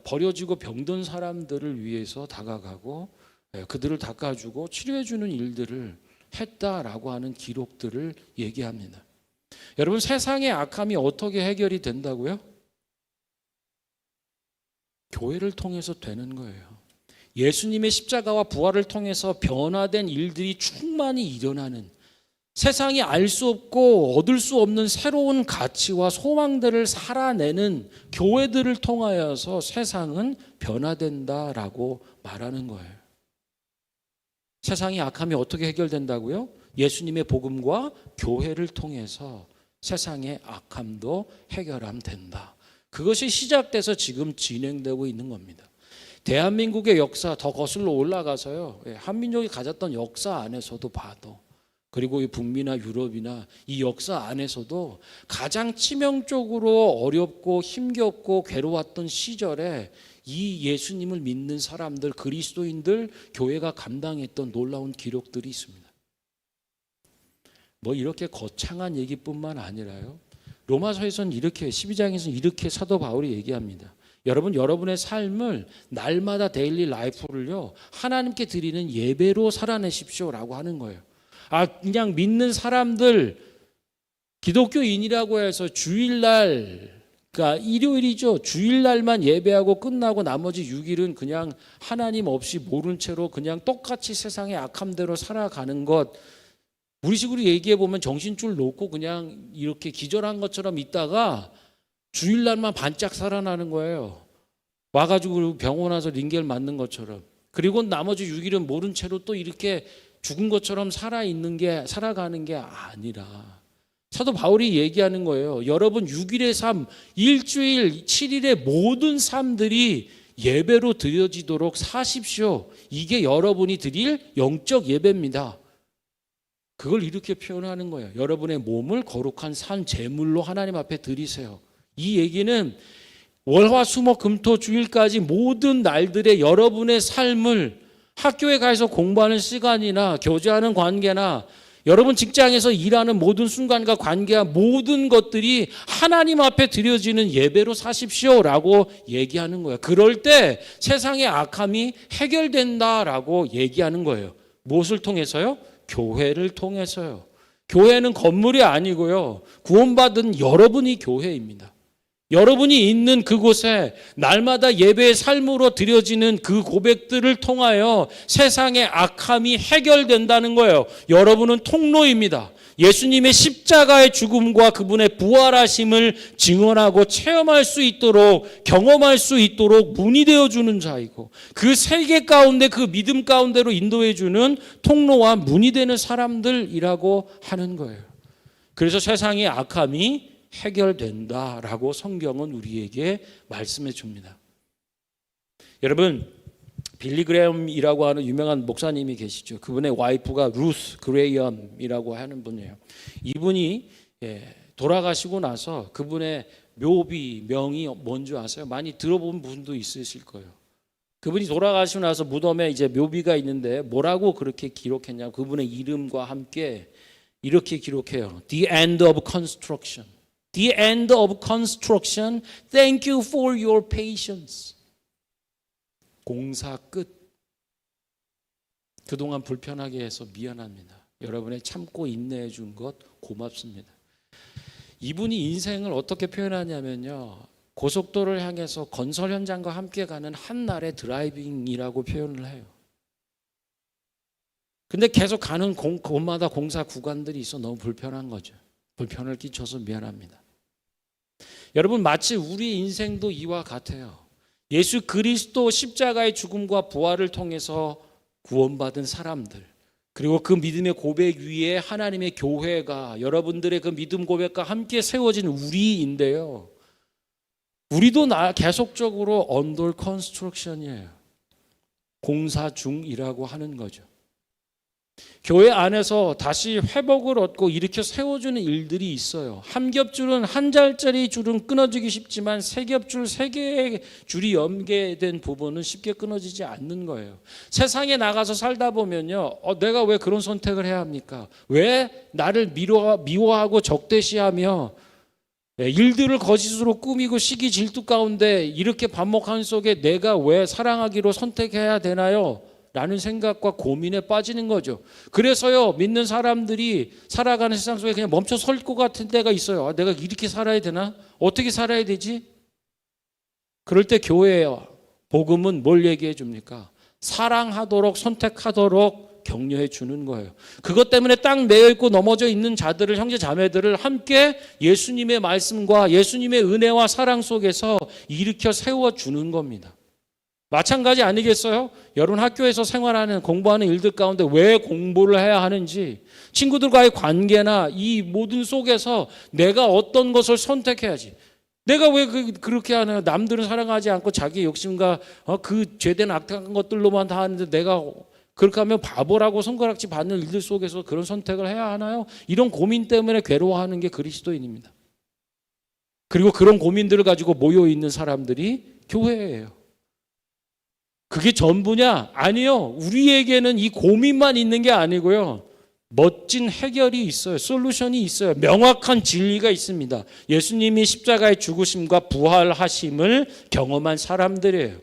버려지고 병든 사람들을 위해서 다가가고 그들을 닦아주고 치료해주는 일들을 했다라고 하는 기록들을 얘기합니다. 여러분, 세상의 악함이 어떻게 해결이 된다고요? 교회를 통해서 되는 거예요. 예수님의 십자가와 부활을 통해서 변화된 일들이 충만히 일어나는, 세상이 알 수 없고 얻을 수 없는 새로운 가치와 소망들을 살아내는 교회들을 통하여서 세상은 변화된다라고 말하는 거예요. 세상의 악함이 어떻게 해결된다고요? 예수님의 복음과 교회를 통해서 세상의 악함도 해결하면 된다. 그것이 시작돼서 지금 진행되고 있는 겁니다. 대한민국의 역사 더 거슬러 올라가서요, 한민족이 가졌던 역사 안에서도 봐도, 그리고 이 북미나 유럽이나 이 역사 안에서도 가장 치명적으로 어렵고 힘겹고 괴로웠던 시절에 이 예수님을 믿는 사람들, 그리스도인들, 교회가 감당했던 놀라운 기록들이 있습니다. 뭐 이렇게 거창한 얘기뿐만 아니라요, 로마서에서는 이렇게, 12장에서는 이렇게 사도 바울이 얘기합니다. 여러분, 여러분의 삶을 날마다 데일리 라이프를요, 하나님께 드리는 예배로 살아내십시오라고 하는 거예요. 그냥 믿는 사람들, 기독교인이라고 해서 주일날, 그러니까 일요일이죠, 주일날만 예배하고 끝나고 나머지 6일은 그냥 하나님 없이 모른 채로 그냥 똑같이 세상의 악함대로 살아가는 것, 우리식으로 얘기해 보면 정신줄 놓고 그냥 이렇게 기절한 것처럼 있다가 주일날만 반짝 살아나는 거예요. 와가지고 병원 와서 링겔 맞는 것처럼. 그리고 나머지 6일은 모른 채로 또 이렇게 죽은 것처럼 살아가는 게 아니라, 사도 바울이 얘기하는 거예요. 여러분 6일의 삶, 일주일 7일의 모든 삶들이 예배로 드려지도록 사십시오. 이게 여러분이 드릴 영적 예배입니다. 그걸 이렇게 표현하는 거예요. 여러분의 몸을 거룩한 산 제물로 하나님 앞에 드리세요. 이 얘기는 월화 수목 금토 주일까지 모든 날들의 여러분의 삶을, 학교에 가서 공부하는 시간이나 교제하는 관계나 여러분 직장에서 일하는 모든 순간과 관계한 모든 것들이 하나님 앞에 드려지는 예배로 사십시오라고 얘기하는 거예요. 그럴 때 세상의 악함이 해결된다라고 얘기하는 거예요. 무엇을 통해서요? 교회를 통해서요. 교회는 건물이 아니고요, 구원받은 여러분이 교회입니다. 여러분이 있는 그곳에 날마다 예배의 삶으로 드려지는 그 고백들을 통하여 세상의 악함이 해결된다는 거예요. 여러분은 통로입니다. 예수님의 십자가의 죽음과 그분의 부활하심을 증언하고 체험할 수 있도록, 경험할 수 있도록 문이 되어주는 자이고, 그 세계 가운데 그 믿음 가운데로 인도해주는 통로와 문이 되는 사람들이라고 하는 거예요. 그래서 세상의 악함이 해결된다라고 성경은 우리에게 말씀해 줍니다. 여러분, 빌리 그레엄이라고 하는 유명한 목사님이 계시죠. 그분의 와이프가 루스 그레이엄이라고 하는 분이에요. 이분이 돌아가시고 나서 그분의 묘비 명이 뭔지 아세요? 많이 들어본 분도 있으실 거예요. 그분이 돌아가시고 나서 무덤에 이제 묘비가 있는데 뭐라고 그렇게 기록했냐면 그분의 이름과 함께 이렇게 기록해요. The end of construction. The end of construction. Thank you for your patience. 공사 끝. 그동안 불편하게 해서 미안합니다. 여러분의 참고 인내해 준 것 고맙습니다. 이분이 인생을 어떻게 표현하냐면요. 고속도로를 향해서 건설 현장과 함께 가는 한날의 드라이빙이라고 표현을 해요. 근데 계속 가는 곳마다 공사 구간들이 있어 너무 불편한 거죠. 불편을 끼쳐서 미안합니다. 여러분, 마치 우리 인생도 이와 같아요. 예수 그리스도 십자가의 죽음과 부활을 통해서 구원받은 사람들, 그리고 그 믿음의 고백 위에 하나님의 교회가 여러분들의 그 믿음 고백과 함께 세워진 우리인데요. 우리도 계속적으로 언더 컨스트럭션이에요. 공사 중이라고 하는 거죠. 교회 안에서 다시 회복을 얻고 일으켜 세워주는 일들이 있어요. 한 겹줄은 한 달짜리 줄은 끊어지기 쉽지만 세 겹줄, 세 개의 줄이 연계된 부분은 쉽게 끊어지지 않는 거예요. 세상에 나가서 살다 보면요, 내가 왜 그런 선택을 해야 합니까? 왜 나를 미워하고 적대시하며 일들을 거짓으로 꾸미고 시기 질투 가운데 이렇게 반복하는 속에 내가 왜 사랑하기로 선택해야 되나요? 라는 생각과 고민에 빠지는 거죠. 그래서요, 믿는 사람들이 살아가는 세상 속에 그냥 멈춰 설 것 같은 때가 있어요. 내가 이렇게 살아야 되나? 어떻게 살아야 되지? 그럴 때 교회와 복음은 뭘 얘기해 줍니까? 사랑하도록, 선택하도록 격려해 주는 거예요. 그것 때문에 딱 매여있고 넘어져 있는 자들을, 형제 자매들을 함께 예수님의 말씀과 예수님의 은혜와 사랑 속에서 일으켜 세워주는 겁니다. 마찬가지 아니겠어요? 여러분 학교에서 생활하는, 공부하는 일들 가운데 왜 공부를 해야 하는지, 친구들과의 관계나 이 모든 속에서 내가 어떤 것을 선택해야지. 내가 왜 그렇게 하나요? 남들은 사랑하지 않고 자기 욕심과 그 죄된 악한 것들로만 다 하는데 내가 그렇게 하면 바보라고 손가락질 받는 일들 속에서 그런 선택을 해야 하나요? 이런 고민 때문에 괴로워하는 게 그리스도인입니다. 그리고 그런 고민들을 가지고 모여있는 사람들이 교회예요. 그게 전부냐? 아니요. 우리에게는 이 고민만 있는 게 아니고요. 멋진 해결이 있어요. 솔루션이 있어요. 명확한 진리가 있습니다. 예수님이 십자가의 죽으심과 부활하심을 경험한 사람들이에요.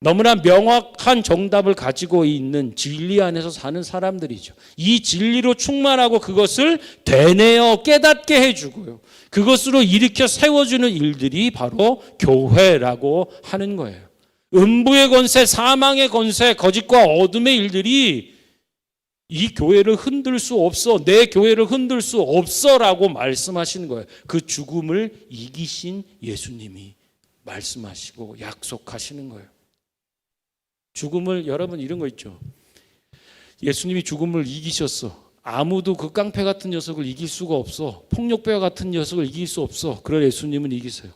너무나 명확한 정답을 가지고 있는 진리 안에서 사는 사람들이죠. 이 진리로 충만하고 그것을 되뇌어 깨닫게 해주고요. 그것으로 일으켜 세워주는 일들이 바로 교회라고 하는 거예요. 음부의 권세, 사망의 권세, 거짓과 어둠의 일들이 이 교회를 흔들 수 없어, 내 교회를 흔들 수 없어라고 말씀하시는 거예요. 그 죽음을 이기신 예수님이 말씀하시고 약속하시는 거예요. 죽음을, 여러분 이런 거 있죠. 예수님이 죽음을 이기셨어. 아무도 그 깡패 같은 녀석을 이길 수가 없어. 폭력배 같은 녀석을 이길 수 없어. 그런 예수님은 이기세요.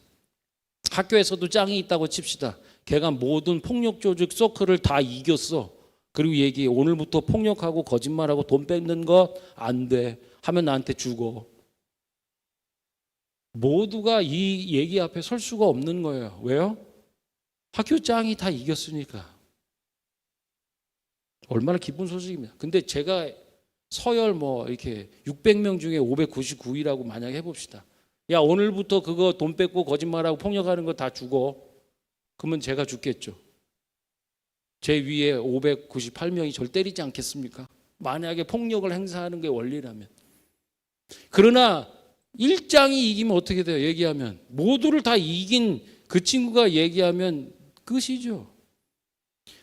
학교에서도 짱이 있다고 칩시다. 걔가 모든 폭력 조직 서클을 다 이겼어. 그리고 얘기해. 오늘부터 폭력하고 거짓말하고 돈 뺏는 거 안 돼. 하면 나한테 죽어. 모두가 이 얘기 앞에 설 수가 없는 거예요. 왜요? 학교 짱이 다 이겼으니까. 얼마나 기쁜 소식입니다. 근데 제가 서열 이렇게 600명 중에 599위라고 만약에 해봅시다. 야, 오늘부터 그거 돈 뺏고 거짓말하고 폭력하는 거 다 죽어. 그러면 제가 죽겠죠. 제 위에 598명이 절 때리지 않겠습니까? 만약에 폭력을 행사하는 게 원리라면. 그러나 1장이 이기면 어떻게 돼요? 얘기하면 모두를 다 이긴 그 친구가 얘기하면 끝이죠.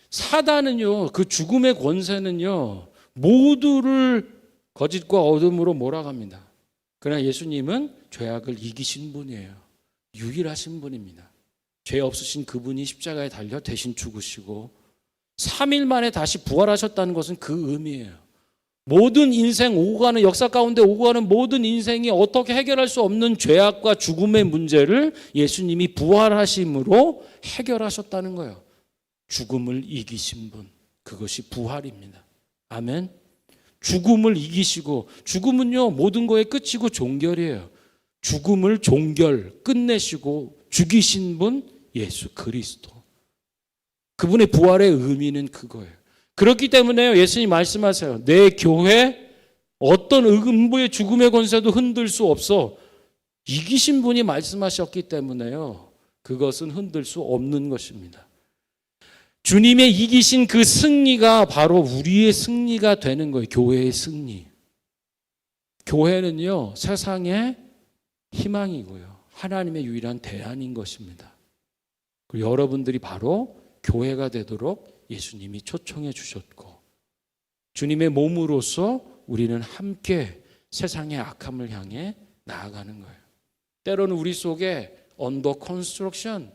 사단은요, 그 죽음의 권세는요, 모두를 거짓과 어둠으로 몰아갑니다. 그러나 예수님은 죄악을 이기신 분이에요. 유일하신 분입니다. 죄 없으신 그분이 십자가에 달려 대신 죽으시고 3일 만에 다시 부활하셨다는 것은 그 의미예요. 모든 인생 오고 가는, 역사 가운데 오고 가는 모든 인생이 어떻게 해결할 수 없는 죄악과 죽음의 문제를 예수님이 부활하심으로 해결하셨다는 거예요. 죽음을 이기신 분, 그것이 부활입니다. 아멘. 죽음을 이기시고, 죽음은요 모든 거의 끝이고 종결이에요. 죽음을 끝내시고 죽이신 분 예수 그리스도. 그분의 부활의 의미는 그거예요. 그렇기 때문에 예수님 말씀하세요. 내 교회 어떤 음부의 죽음의 권세도 흔들 수 없어. 이기신 분이 말씀하셨기 때문에요. 그것은 흔들 수 없는 것입니다. 주님의 이기신 그 승리가 바로 우리의 승리가 되는 거예요. 교회의 승리. 교회는요 세상의 희망이고요. 하나님의 유일한 대안인 것입니다. 그리고 여러분들이 바로 교회가 되도록 예수님이 초청해 주셨고, 주님의 몸으로서 우리는 함께 세상의 악함을 향해 나아가는 거예요. 때로는 우리 속에 언더 컨스트럭션,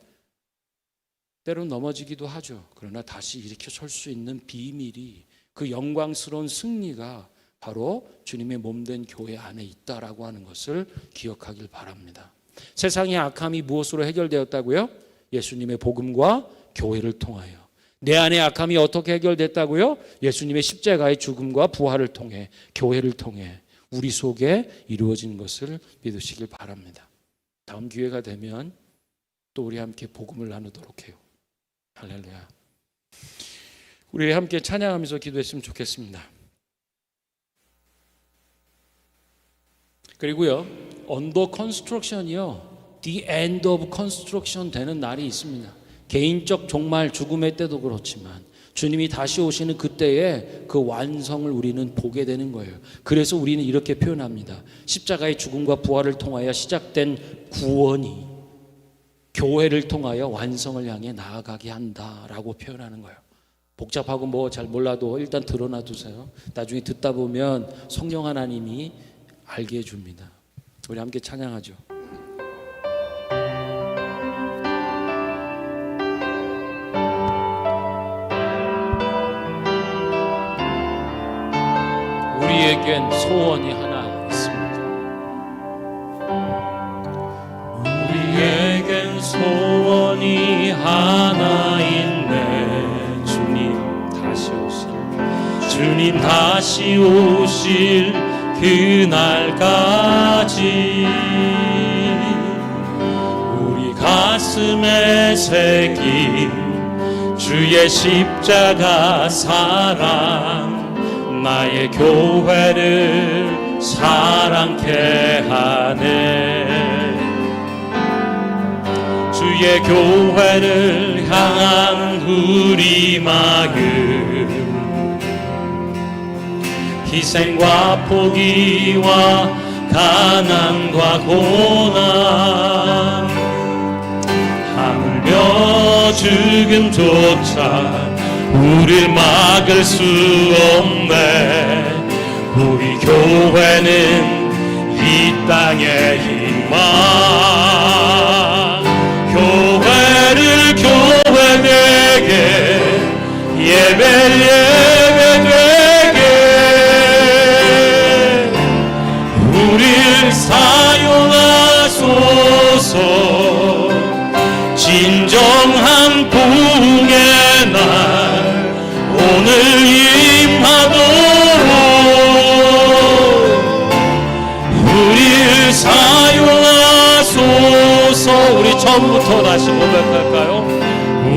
때로는 넘어지기도 하죠. 그러나 다시 일으켜 설 수 있는 비밀이, 그 영광스러운 승리가 바로 주님의 몸된 교회 안에 있다라고 하는 것을 기억하길 바랍니다. 세상의 악함이 무엇으로 해결되었다고요? 예수님의 복음과 교회를 통하여. 내 안의 악함이 어떻게 해결됐다고요? 예수님의 십자가의 죽음과 부활을 통해, 교회를 통해 우리 속에 이루어진 것을 믿으시길 바랍니다. 다음 기회가 되면 또 우리 함께 복음을 나누도록 해요. 할렐루야. 우리 함께 찬양하면서 기도했으면 좋겠습니다. 그리고요, 언더 컨스트럭션이요, the end of construction 되는 날이 있습니다. 개인적 종말, 죽음의 때도 그렇지만 주님이 다시 오시는 그때에 그 완성을 우리는 보게 되는 거예요. 그래서 우리는 이렇게 표현합니다. 십자가의 죽음과 부활을 통하여 시작된 구원이 교회를 통하여 완성을 향해 나아가게 한다라고 표현하는 거예요. 복잡하고 뭐 잘 몰라도 일단 드러나 두세요. 나중에 듣다 보면 성령 하나님이 알게 해줍니다. 우리 함께 찬양하죠. 우리에겐 소원이 하나 있습니다. 우리에겐 소원이 하나 있네. 주님 다시 오실 그날까지 우리 가슴에 새긴 주의 십자가 사랑, 나의 교회를 사랑케 하네. 주의 교회를 향한 우리 마음, 희생과 포기와 가난과 고난, 하물며 죽음조차 우릴 막을 수 없네. 우리 교회는 이 땅의 희망, 교회를 교회되게, 예배를 예배되게 우릴 사용하소서. 진정한 부흥의 날 오늘 임하도록 우릴 사용하소서. 우리 처음부터 다시 고백할까요?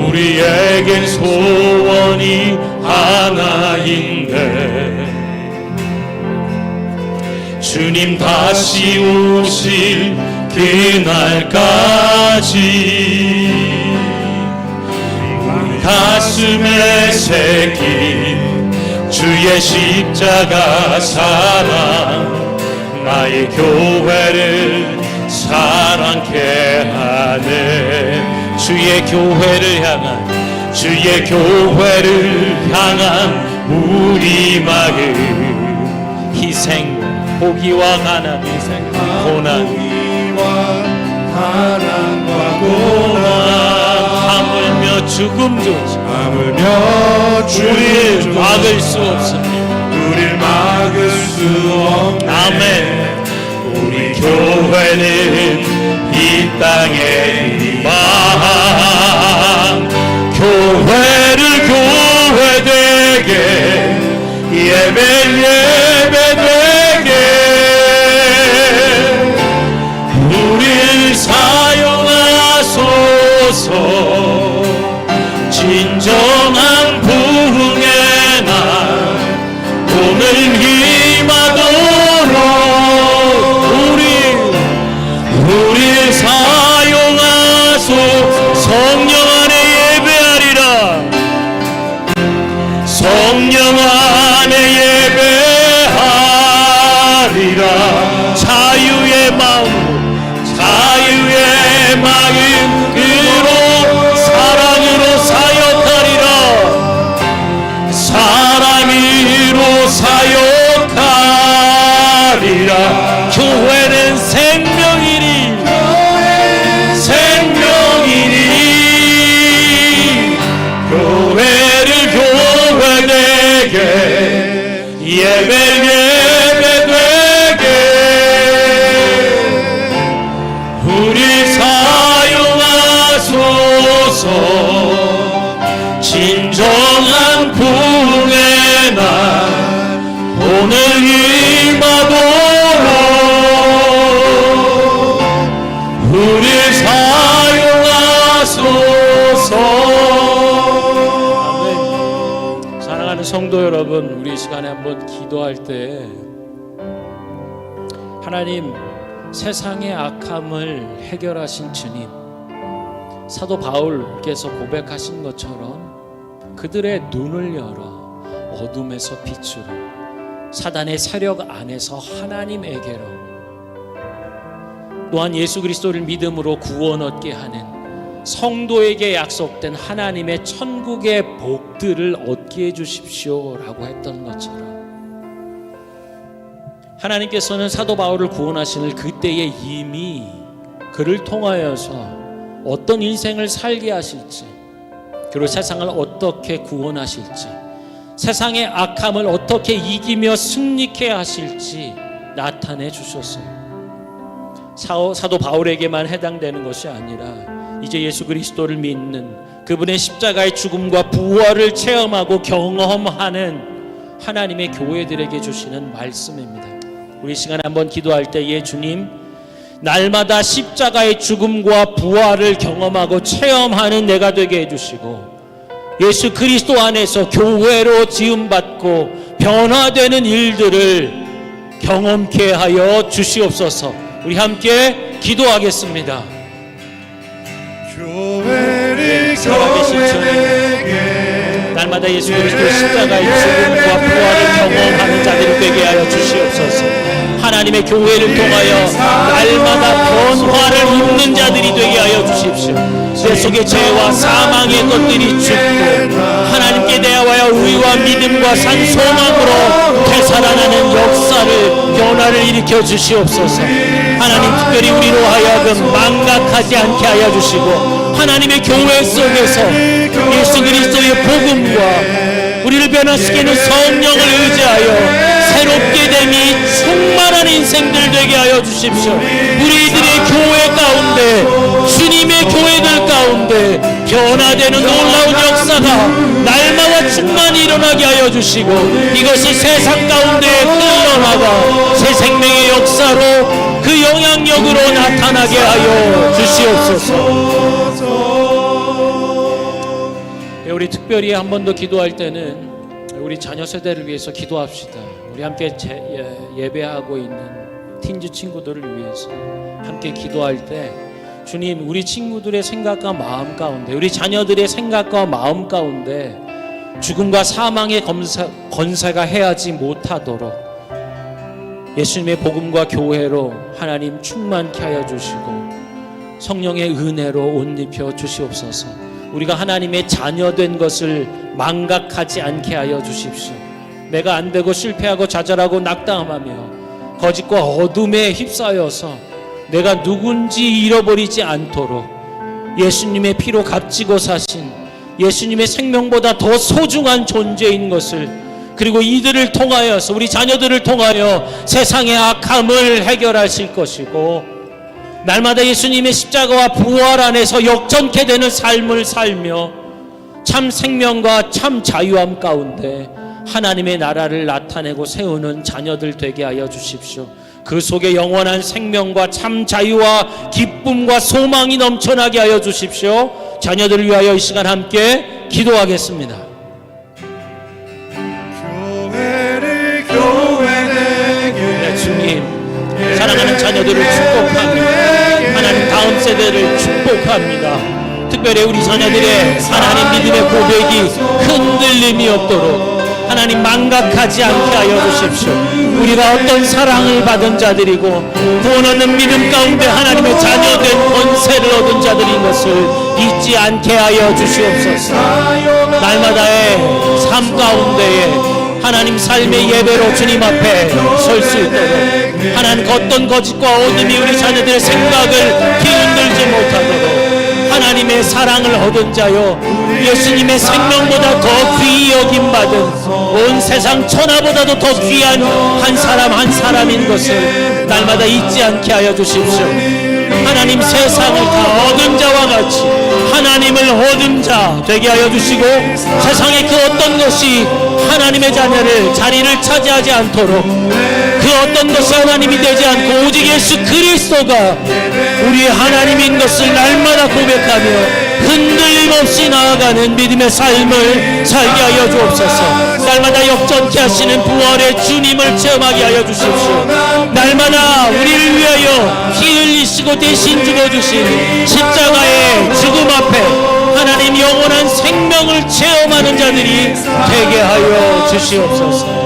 우리에겐 소원이 하나인데 주님 다시 오실 그날까지 가슴에 새긴 주의 십자가 사랑, 나의 교회를 사랑케 하네. 주의 교회를 향한, 주의 교회를 향한 우리 마음, 희생, 포기와 가난, 고난, 하물며 죽음조차 우리를 막을 수 없습니다. 아멘. 우리 교회는 이 땅의 희망, 교회를 교회되게, 예배를 예배되게 우리를 사용하소서. 진정한 부흥의 날 오늘 임하도록 우리를 사용하소. 성령 안에 예배하리라. 성령 안에 예배하리라. 자유의 마음으로 사랑으로 사역하리라. 사랑으로 사역하리라. 교회는 생명이니 교회를 교회되게, 예배되게 우리 사용하소서. 진정한 부흥의 날 오늘 임하도록 우리 사용하소서. 아멘. 사랑하는 성도 여러분, 우리 시간에 한번 기도할 때 하나님, 세상의 악함을 해결하신 주님, 사도 바울께서 고백하신 것처럼 그들의 눈을 열어 어둠에서 빛으로, 사단의 세력 안에서 하나님에게로, 또한 예수 그리스도를 믿음으로 구원 얻게 하는 성도에게 약속된 하나님의 천국의 복들을 얻게 해주십시오 라고 했던 것처럼, 하나님께서는 사도 바울을 구원하시는 그때에 이미 그를 통하여서 어떤 인생을 살게 하실지, 그리고 세상을 어떻게 구원하실지, 세상의 악함을 어떻게 이기며 승리케 하실지 나타내 주셨어요. 사도 바울에게만 해당되는 것이 아니라 이제 예수 그리스도를 믿는, 그분의 십자가의 죽음과 부활을 체험하고 경험하는 하나님의 교회들에게 주시는 말씀입니다. 우리 시간에 한번 기도할 때에 주님, 날마다 십자가의 죽음과 부활을 경험하고 체험하는 내가 되게 해주시고, 예수 그리스도 안에서 교회로 지음받고 변화되는 일들을 경험케 하여 주시옵소서. 우리 함께 기도하겠습니다. 교회를 살아계신 주님, 날마다 예수 그리스도의 십자가의 죽음과 부활을 경험하는 자들이 되게 하여 주시옵소서. 하나님의 교회를 통하여 날마다 변화를 입는 자들이 되게 하여 주십시오. 내 속의 죄와 사망의 것들이 죽고 하나님께 대하여 의와 믿음과 산 소망으로 되살아나는 역사를, 변화를 일으켜 주시옵소서. 하나님, 특별히 우리로 하여금 망각하지 않게 하여 주시고, 하나님의 교회 속에서 예수 그리스도의 복음과 우리를 변화시키는 성령을 의지하여 새롭게 됨이 충만한 인생들 되게 하여 주십시오. 우리들의 교회 가운데, 주님의 교회들 가운데 변화되는 놀라운 역사가 날마다 충만히 일어나게 하여 주시고, 이것이 세상 가운데 흘러나가 새 생명의 역사로 그 영향력으로 나타나게 하여 주시옵소서. 우리 특별히 한 번 더 기도할 때는 우리 자녀 세대를 위해서 기도합시다. 우리 함께 예배하고 있는 틴즈 친구들을 위해서 함께 기도할 때, 주님, 우리 친구들의 생각과 마음 가운데, 우리 자녀들의 생각과 마음 가운데 죽음과 사망의 건세가 해하지 못하도록 예수님의 복음과 교회로 하나님 충만케 하여 주시고, 성령의 은혜로 옷 입혀 주시옵소서. 우리가 하나님의 자녀된 것을 망각하지 않게 하여 주십시오. 내가 안 되고 실패하고 좌절하고 낙담하며 거짓과 어둠에 휩싸여서 내가 누군지 잃어버리지 않도록 예수님의 피로 값지고 사신 예수님의 생명보다 더 소중한 존재인 것을, 그리고 이들을 통하여서 우리 자녀들을 통하여 세상의 악함을 해결하실 것이고, 날마다 예수님의 십자가와 부활 안에서 역전케 되는 삶을 살며 참 생명과 참 자유함 가운데 하나님의 나라를 나타내고 세우는 자녀들 되게 하여 주십시오. 그 속에 영원한 생명과 참 자유와 기쁨과 소망이 넘쳐나게 하여 주십시오. 자녀들을 위하여 이 시간 함께 기도하겠습니다. 네, 주님, 사랑하는 자녀들을 축복합니다. 하나님 다음 세대를 축복합니다. 특별히 우리 자녀들의 하나님 믿음의 고백이 흔들림이 없도록 하나님 망각하지 않게 하여 주십시오. 우리가 어떤 사랑을 받은 자들이고 구원 얻는 믿음 가운데 하나님의 자녀된 권세를 얻은 자들인 것을 잊지 않게 하여 주시옵소서. 날마다의 삶 가운데에 하나님 삶의 예배로 주님 앞에 설 수 있도록 하나님 어떤 거짓과 어둠이 우리 자녀들의 생각을 뒤흔들지 못하도록 하나님의 사랑을 얻은 자요, 예수님의 생명보다 더 귀히 여김받은 온 세상 천하보다도 더 귀한 한 사람 한 사람인 것을 날마다 잊지 않게 하여 주십시오. 하나님 세상을 다 얻은 자와 같이 하나님을 얻은 자 되게 하여 주시고, 세상의 그 어떤 것이 하나님의 자녀를 자리를 차지하지 않도록, 그 어떤 것이 하나님이 되지 않고 오직 예수 그리스도가 우리 하나님인 것을 날마다 고백하며 흔들림 없이 나아가는 믿음의 삶을 살게 하여 주옵소서. 날마다 역전케 하시는 부활의 주님을 체험하게 하여 주십시오. 날마다 우리를 위하여 피 흘리시고 대신 죽어주신 십자가의 죽음 앞에 하나님 영원한 생명을 체험하는 자들이 되게 하여 주시옵소서.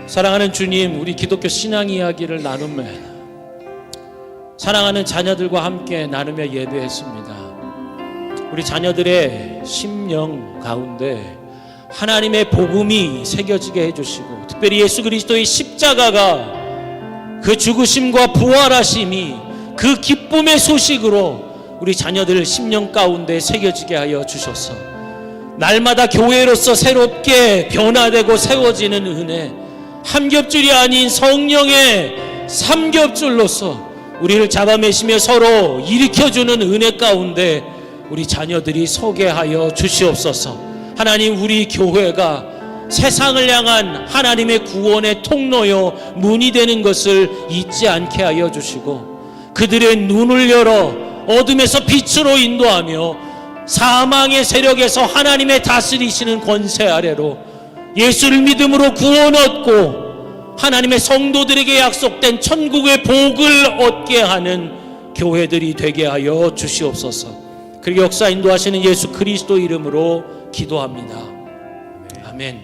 사랑하는 주님, 우리 기독교 신앙 이야기를 나누며 사랑하는 자녀들과 함께 나누며 예배했습니다. 우리 자녀들의 심령 가운데 하나님의 복음이 새겨지게 해주시고, 특별히 예수 그리스도의 십자가가 그 죽으심과 부활하심이 그 기쁨의 소식으로 우리 자녀들 심령 가운데 새겨지게 하여 주셔서 날마다 교회로서 새롭게 변화되고 세워지는 은혜, 한 겹줄이 아닌 성령의 삼겹줄로서 우리를 잡아매시며 서로 일으켜주는 은혜 가운데 우리 자녀들이 서게 하여 주시옵소서. 하나님, 우리 교회가 세상을 향한 하나님의 구원의 통로요 문이 되는 것을 잊지 않게 하여 주시고, 그들의 눈을 열어 어둠에서 빛으로 인도하며 사망의 세력에서 하나님의 다스리시는 권세 아래로 예수를 믿음으로 구원 얻고 하나님의 성도들에게 약속된 천국의 복을 얻게 하는 교회들이 되게 하여 주시옵소서. 그리고 역사 인도하시는 예수 그리스도 이름으로 기도합니다. 아멘.